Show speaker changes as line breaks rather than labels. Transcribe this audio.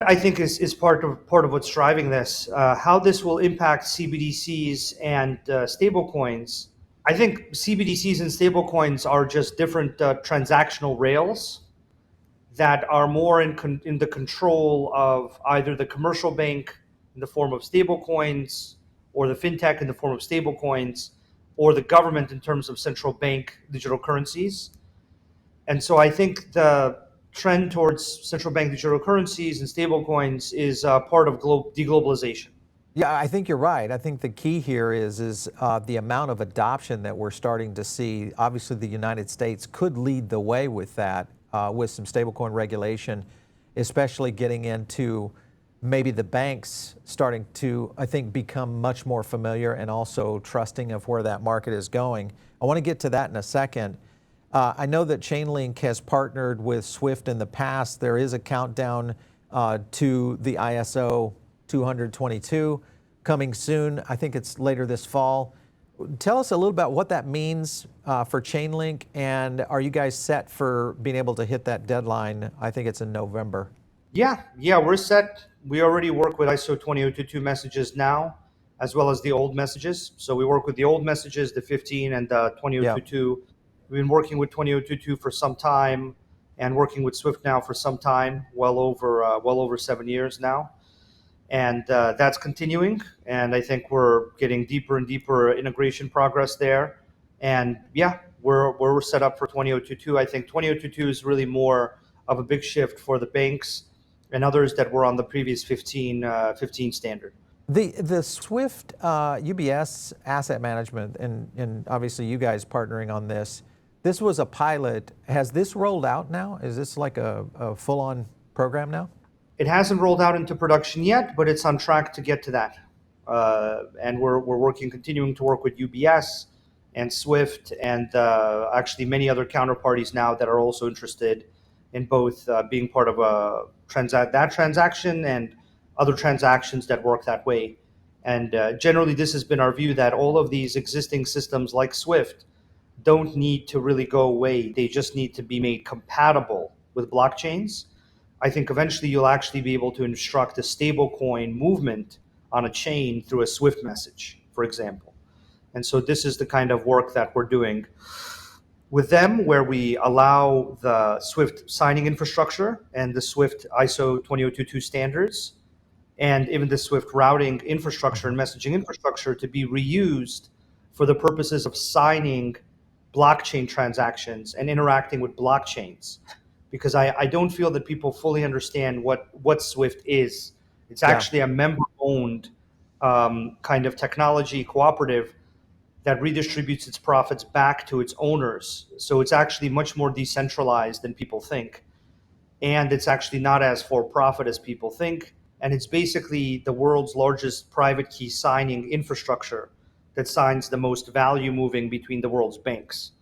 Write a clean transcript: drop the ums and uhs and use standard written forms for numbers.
I think is part of what's driving this. How this will impact CBDCs and stablecoins. I think CBDCs and stablecoins are just different transactional rails that are more in the control of either the commercial bank in the form of stablecoins, or the fintech in the form of stablecoins, or the government in terms of central bank digital currencies. And so I think the trend towards central bank digital currencies and stablecoins is part of deglobalization.
Yeah, I think you're right. I think the key here is the amount of adoption that we're starting to see. Obviously, the United States could lead the way with that, with some stablecoin regulation, especially getting into maybe the banks starting to, I think, become much more familiar and also trusting of where that market is going. I want to get to that in a second. I know that Chainlink has partnered with Swift in the past. There is a countdown to the ISO 222 coming soon. I think it's later this fall. Tell us a little about what that means for Chainlink, and are you guys set for being able to hit that deadline? I think it's in November.
Yeah, we're set. We already work with ISO 20022 messages now, as well as the old messages. So we work with the old messages, the 15 and the
Yeah.
20022. We've been working with 20022 for some time, and working with Swift now for some time, well over 7 years now. And that's continuing. And I think we're getting deeper and deeper integration progress there. And yeah, we're set up for 20022. I think 20022 is really more of a big shift for the banks and others that were on the previous 15 standard.
The Swift UBS asset management, and obviously you guys partnering on this, this was a pilot. Has this rolled out now? Is this like a full-on program now?
It hasn't rolled out into production yet, but it's on track to get to that. And we're continuing to work with UBS and Swift, and actually many other counterparties now that are also interested in both being part of that transaction and other transactions that work that way. And generally, this has been our view that all of these existing systems like Swift don't need to really go away. They just need to be made compatible with blockchains. I think eventually you'll actually be able to instruct a stablecoin movement on a chain through a Swift message, for example. And so this is the kind of work that we're doing with them, where we allow the Swift signing infrastructure and the Swift ISO 20022 standards, and even the Swift routing infrastructure and messaging infrastructure to be reused for the purposes of signing blockchain transactions and interacting with blockchains. Because I don't feel that people fully understand what Swift is. It's actually a member-owned kind of technology cooperative that redistributes its profits back to its owners. So it's actually much more decentralized than people think. And it's actually not as for-profit as people think. And it's basically the world's largest private key signing infrastructure that signs the most value moving between the world's banks.